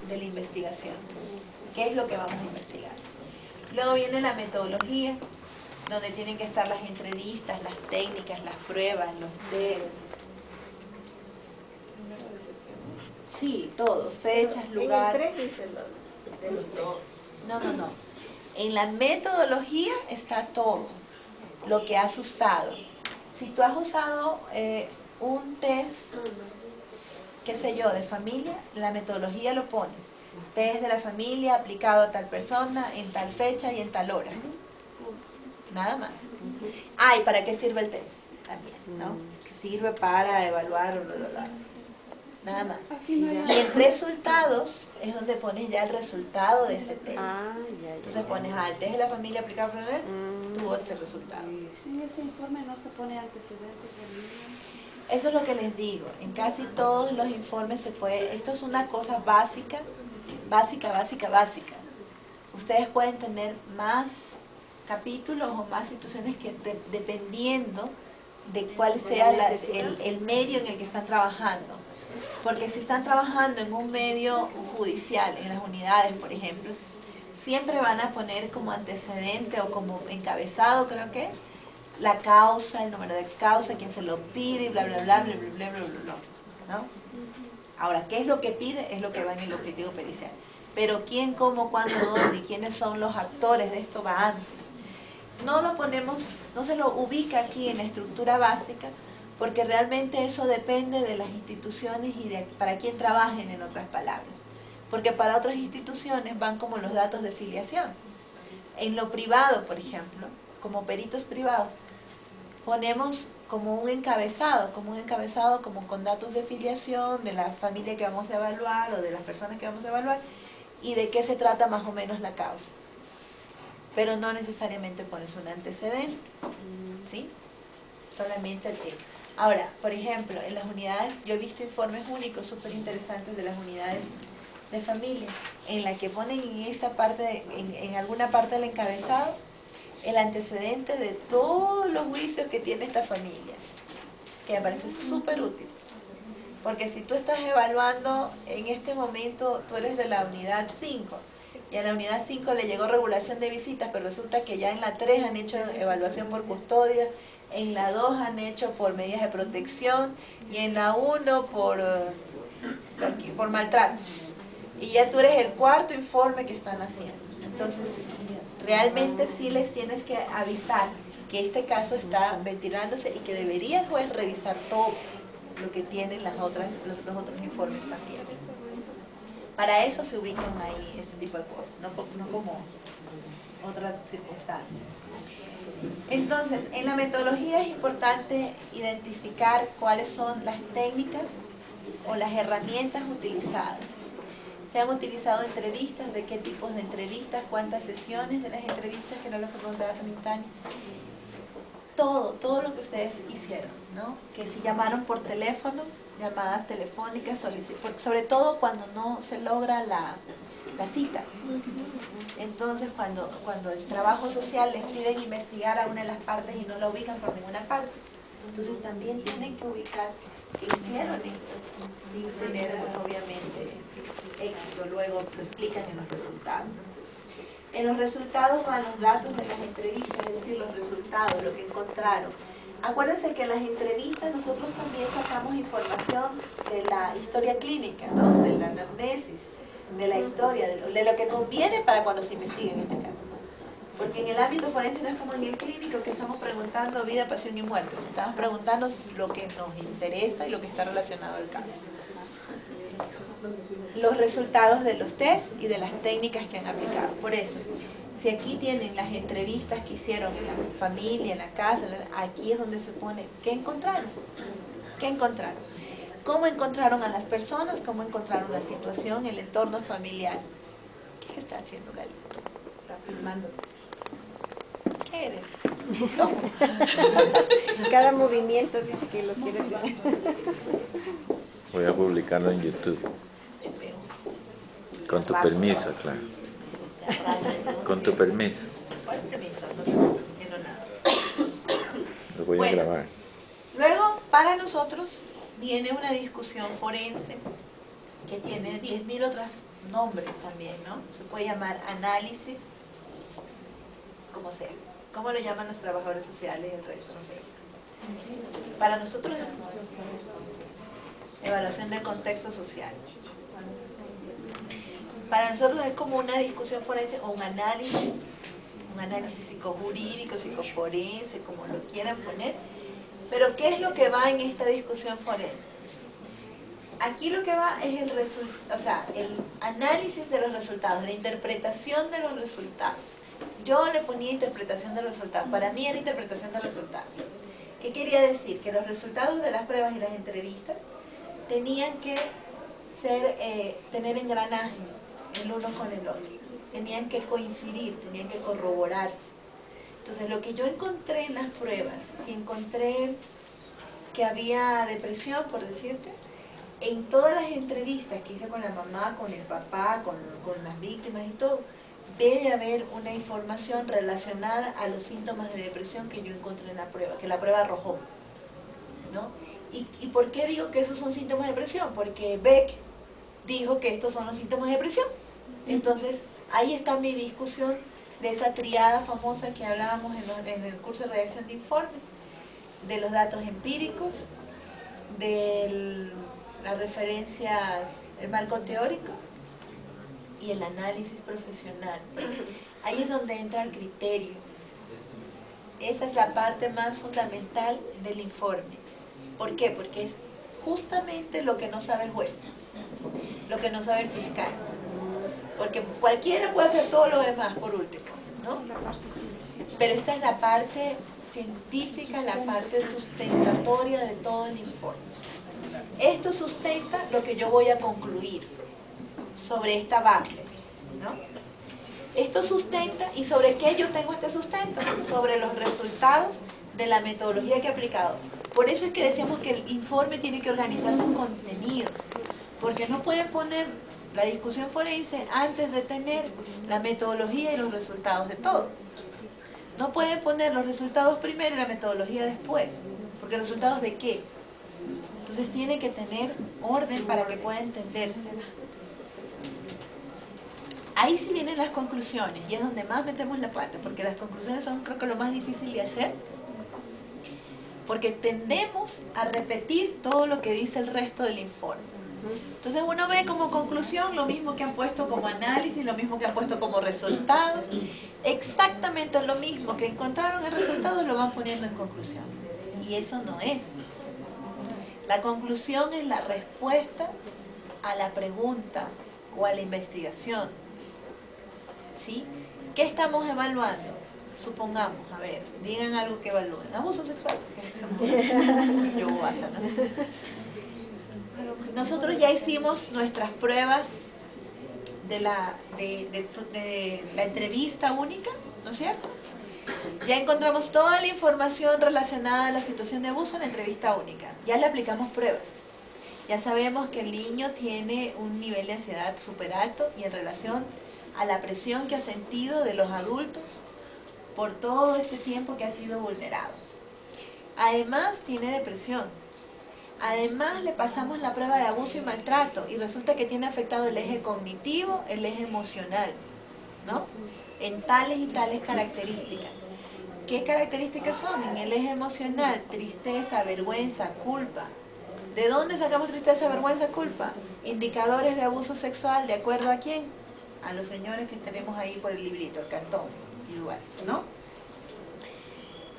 de la investigación. ¿Qué es lo que vamos a investigar? Luego viene la metodología, donde tienen que estar las entrevistas, las técnicas, las pruebas, los tests. Sí, todo, fechas, lugar. En el 3 dice lo de los tests. No. En la metodología está todo lo que has usado. Si tú has usado un test, qué sé yo, de familia, la metodología lo pones. Test de la familia aplicado a tal persona, en tal fecha y en tal hora. Nada más. ¿Y para qué sirve el test? También, ¿no? Que sirve para evaluar, nada más. Y en resultados es donde pones ya el resultado de ese test. Entonces pones, el test de la familia aplicado por tuvo este resultado. Si ese informe no se pone antecedentes del niño. Eso es lo que les digo. En casi todos los informes se puede. Esto es una cosa básica. Ustedes pueden tener más capítulos o más situaciones que dependiendo de cuál sea el medio en el que están trabajando. Porque si están trabajando en un medio judicial, en las unidades, por ejemplo, siempre van a poner como antecedente o como encabezado, creo que es, la causa, el número de causa, quién se lo pide, y bla, bla, bla, bla, bla, bla, bla, bla, ¿no? Ahora, ¿qué es lo que pide? Es lo que va en el objetivo pericial. Pero quién, cómo, cuándo, dónde y quiénes son los actores de esto va antes. No lo ponemos, no se lo ubica aquí en la estructura básica, porque realmente eso depende de las instituciones y de para quién trabajen, en otras palabras. Porque para otras instituciones van como los datos de filiación. En lo privado, por ejemplo, como peritos privados, ponemos como un encabezado como con datos de filiación de la familia que vamos a evaluar o de las personas que vamos a evaluar y de qué se trata más o menos la causa. Pero no necesariamente pones un antecedente, ¿sí? Solamente el tema. Ahora, por ejemplo, en las unidades, yo he visto informes únicos súper interesantes de las unidades de familia, en la que ponen en esa parte, en alguna parte del encabezado, el antecedente de todos los juicios que tiene esta familia, que me parece súper útil. Porque si tú estás evaluando en este momento, tú eres de la unidad 5, y a la unidad 5 le llegó regulación de visitas, pero resulta que ya en la 3 han hecho evaluación por custodia, en la 2 han hecho por medidas de protección, y en la 1 por maltrato. Y ya tú eres el cuarto informe que están haciendo. Entonces, realmente sí les tienes que avisar que este caso está ventilándose y que debería el juez revisar todo lo que tienen los otros informes también. Para eso se ubican ahí este tipo de cosas, no como otras circunstancias. Entonces, en la metodología es importante identificar cuáles son las técnicas o las herramientas utilizadas. Se han utilizado entrevistas, de qué tipos de entrevistas, cuántas sesiones de las entrevistas, que era lo que preguntaba también Tania. Todo lo que ustedes hicieron, ¿no? Que si llamaron por teléfono, llamadas telefónicas, sobre todo cuando no se logra la cita. Entonces, cuando el trabajo social les piden investigar a una de las partes y no la ubican por ninguna parte, entonces también tienen que ubicar qué hicieron ellos, sin tener, obviamente, éxito. Luego lo explican en los resultados. En los resultados van los datos de las entrevistas, es decir, los resultados, lo que encontraron. Acuérdense que en las entrevistas nosotros también sacamos información de la historia clínica, ¿no? De la anamnesis, de la historia, de lo que conviene para cuando se investigue en este caso. Porque en el ámbito forense no es como en el clínico, que estamos preguntando vida, pasión y muerte. Estamos preguntando lo que nos interesa y lo que está relacionado al caso. Los resultados de los test y de las técnicas que han aplicado. Por eso, si aquí tienen las entrevistas que hicieron en la familia, en la casa, aquí es donde se pone ¿qué encontraron? ¿Qué encontraron? ¿Cómo encontraron a las personas? ¿Cómo encontraron la situación, el entorno familiar? ¿Qué está haciendo Gali? Está filmando. ¿Qué eres? Cada movimiento dice que lo quiere ver. Voy a publicarlo en YouTube. Con tu permiso, claro. Con tu permiso. ¿Cuál permiso? No estoy viendo nada. Lo voy a grabar. Luego, para nosotros, viene una discusión forense que tiene 10.000 otras nombres también, ¿no? Se puede llamar análisis, como sea. ¿Cómo lo llaman los trabajadores sociales y el resto? No sé. Para nosotros es evaluación del contexto social. Para nosotros es como una discusión forense o un análisis psicojurídico, psicoforense, como lo quieran poner. Pero ¿qué es lo que va en esta discusión forense? Aquí lo que va es el análisis de los resultados, la interpretación de los resultados. Yo le ponía interpretación de los resultados. Para mí era interpretación de los resultados. ¿Qué quería decir? Que los resultados de las pruebas y las entrevistas tenían que tener engranaje el uno con el otro. Tenían que coincidir, tenían que corroborarse. Entonces, lo que yo encontré en las pruebas, si encontré que había depresión, por decirte, en todas las entrevistas que hice con la mamá, con el papá, con las víctimas y todo, debe haber una información relacionada a los síntomas de depresión que yo encontré en la prueba, que la prueba arrojó, ¿no? ¿Y por qué digo que esos son síntomas de depresión? Porque Beck dijo que estos son los síntomas de depresión. Entonces, ahí está mi discusión de esa triada famosa que hablábamos en el curso de redacción de informes, de los datos empíricos, de las referencias, el marco teórico y el análisis profesional. Ahí es donde entra el criterio. Esa es la parte más fundamental del informe. ¿Por qué? Porque es justamente lo que no sabe el juez, lo que no sabe el fiscal. Porque cualquiera puede hacer todo lo demás, por último, ¿no? Pero esta es la parte científica, la parte sustentatoria de todo el informe. Esto sustenta lo que yo voy a concluir sobre esta base, ¿no? Esto sustenta, ¿y sobre qué yo tengo este sustento? Sobre los resultados de la metodología que he aplicado. Por eso es que decíamos que el informe tiene que organizar sus contenidos, porque no pueden poner la discusión forense antes de tener la metodología y los resultados de todo. No pueden poner los resultados primero y la metodología después, porque ¿los resultados de qué? Entonces tiene que tener orden para que pueda entenderse. Ahí sí vienen las conclusiones, y es donde más metemos la pata, porque las conclusiones son, creo que, lo más difícil de hacer, porque tendemos a repetir todo lo que dice el resto del informe. Entonces uno ve como conclusión lo mismo que han puesto como análisis, lo mismo que han puesto como resultados, exactamente lo mismo que encontraron en resultados lo van poniendo en conclusión. Y eso no es. La conclusión es la respuesta a la pregunta o a la investigación. ¿Sí? ¿Qué estamos evaluando? Supongamos, a ver, digan algo que evalúen. Abuso sexual. Yo basta, ¿no? Nosotros ya hicimos nuestras pruebas de la entrevista única, ¿no es cierto? Ya encontramos toda la información relacionada a la situación de abuso en la entrevista única. Ya le aplicamos pruebas. Ya sabemos que el niño tiene un nivel de ansiedad súper alto y en relación a la presión que ha sentido de los adultos por todo este tiempo que ha sido vulnerado. Además, tiene depresión. Además, le pasamos la prueba de abuso y maltrato y resulta que tiene afectado el eje cognitivo, el eje emocional, ¿no? En tales y tales características. ¿Qué características son? En el eje emocional, tristeza, vergüenza, culpa. ¿De dónde sacamos tristeza, vergüenza, culpa? Indicadores de abuso sexual, ¿de acuerdo a quién? A los señores que tenemos ahí por el librito, el cartón, igual, ¿no?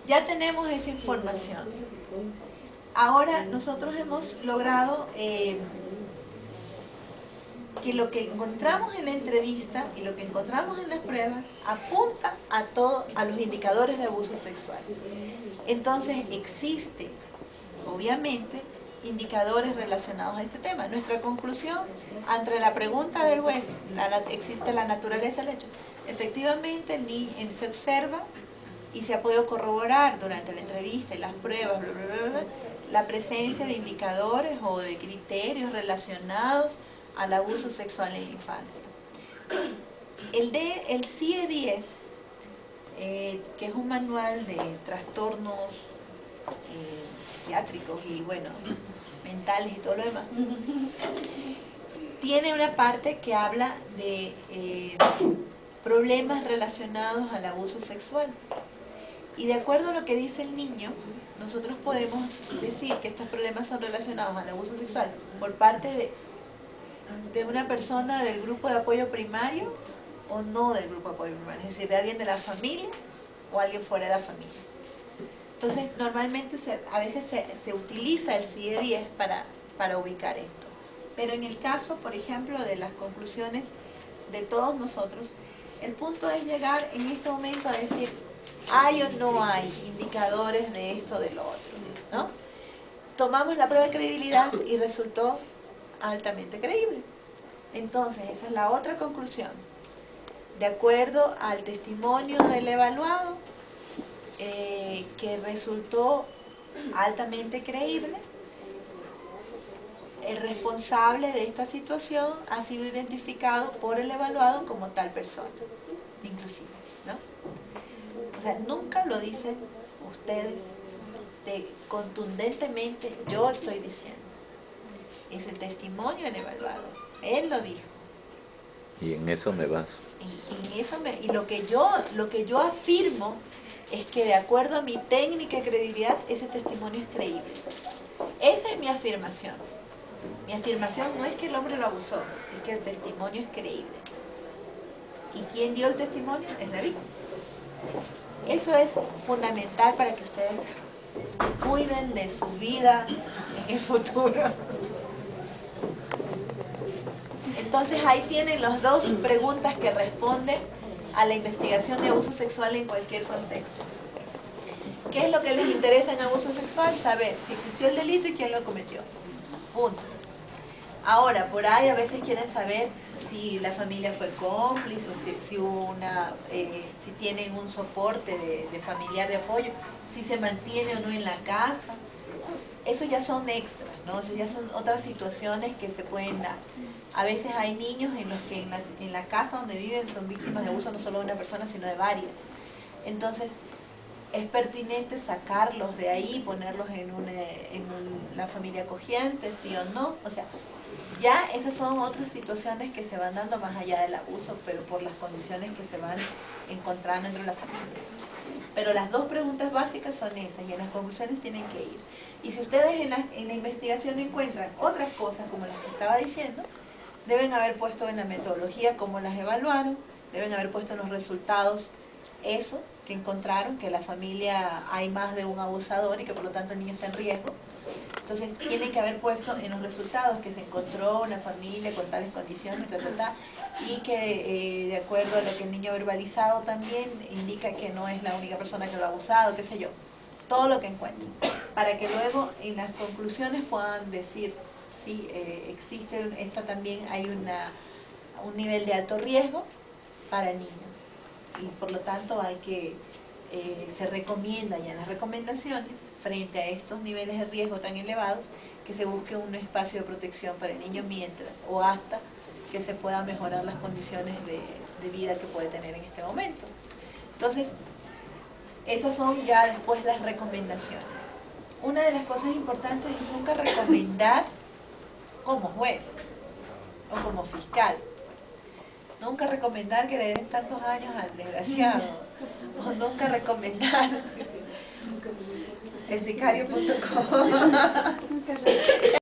Ya tenemos esa información. Ahora nosotros hemos logrado que lo que encontramos en la entrevista y lo que encontramos en las pruebas apunta a los indicadores de abuso sexual. Entonces existen, obviamente, indicadores relacionados a este tema. Nuestra conclusión ante la pregunta del juez, ¿existe la naturaleza del hecho? Efectivamente, se observa y se ha podido corroborar durante la entrevista y las pruebas, la presencia de indicadores o de criterios relacionados al abuso sexual en la infancia. El CIE-10, que es un manual de trastornos psiquiátricos y, bueno, mentales y todo lo demás, tiene una parte que habla de problemas relacionados al abuso sexual. Y de acuerdo a lo que dice el niño, nosotros podemos decir que estos problemas son relacionados al abuso sexual por parte de una persona del grupo de apoyo primario o no del grupo de apoyo primario, es decir, de alguien de la familia o alguien fuera de la familia. Entonces, normalmente a veces se utiliza el CIE-10 para ubicar esto. Pero en el caso, por ejemplo, de las conclusiones de todos nosotros, el punto es llegar en este momento a decir, ¿hay o no hay indicadores de esto o de lo otro? ¿No? Tomamos la prueba de credibilidad y resultó altamente creíble. Entonces, esa es la otra conclusión. De acuerdo al testimonio del evaluado, que resultó altamente creíble, el responsable de esta situación ha sido identificado por el evaluado como tal persona, inclusive, ¿no? O sea, nunca lo dicen ustedes contundentemente, yo estoy diciendo. Es el testimonio del evaluado. Él lo dijo. Y en eso me baso. Y lo que yo afirmo es que de acuerdo a mi técnica de credibilidad, ese testimonio es creíble. Esa es mi afirmación. Mi afirmación no es que el hombre lo abusó, es que el testimonio es creíble. ¿Y quién dio el testimonio? Es la víctima. Eso es fundamental para que ustedes cuiden de su vida en el futuro. Entonces ahí tienen las dos preguntas que responden a la investigación de abuso sexual en cualquier contexto. ¿Qué es lo que les interesa en abuso sexual? Saber si existió el delito y quién lo cometió. Punto. Ahora, por ahí a veces quieren saber si la familia fue cómplice, si hubo si tienen un soporte de familiar de apoyo, si se mantiene o no en la casa. Eso ya son extras, ¿no? Eso ya son otras situaciones que se pueden dar. A veces hay niños en los que en la casa donde viven son víctimas de abuso no solo de una persona, sino de varias. Entonces, es pertinente sacarlos de ahí, ponerlos en una familia acogiente, sí o no. O sea, ya esas son otras situaciones que se van dando más allá del abuso, pero por las condiciones que se van encontrando dentro de la familia. Pero las dos preguntas básicas son esas, y en las conclusiones tienen que ir. Y si ustedes en la investigación encuentran otras cosas, como las que estaba diciendo, deben haber puesto en la metodología cómo las evaluaron, deben haber puesto en los resultados eso que encontraron, que la familia hay más de un abusador y que por lo tanto el niño está en riesgo. Entonces tienen que haber puesto en los resultados que se encontró una familia con tales condiciones, y que de acuerdo a lo que el niño ha verbalizado también indica que no es la única persona que lo ha abusado, qué sé yo. Todo lo que encuentren, para que luego en las conclusiones puedan decir si existe, también hay un nivel de alto riesgo para el niño. Y por lo tanto se recomienda ya en las recomendaciones, frente a estos niveles de riesgo tan elevados, que se busque un espacio de protección para el niño mientras o hasta que se puedan mejorar las condiciones de vida que puede tener en este momento. Entonces, esas son ya después las recomendaciones. Una de las cosas importantes es nunca recomendar como juez o como fiscal. Nunca recomendar que le den tantos años al desgraciado. O nunca recomendar elsicario.com.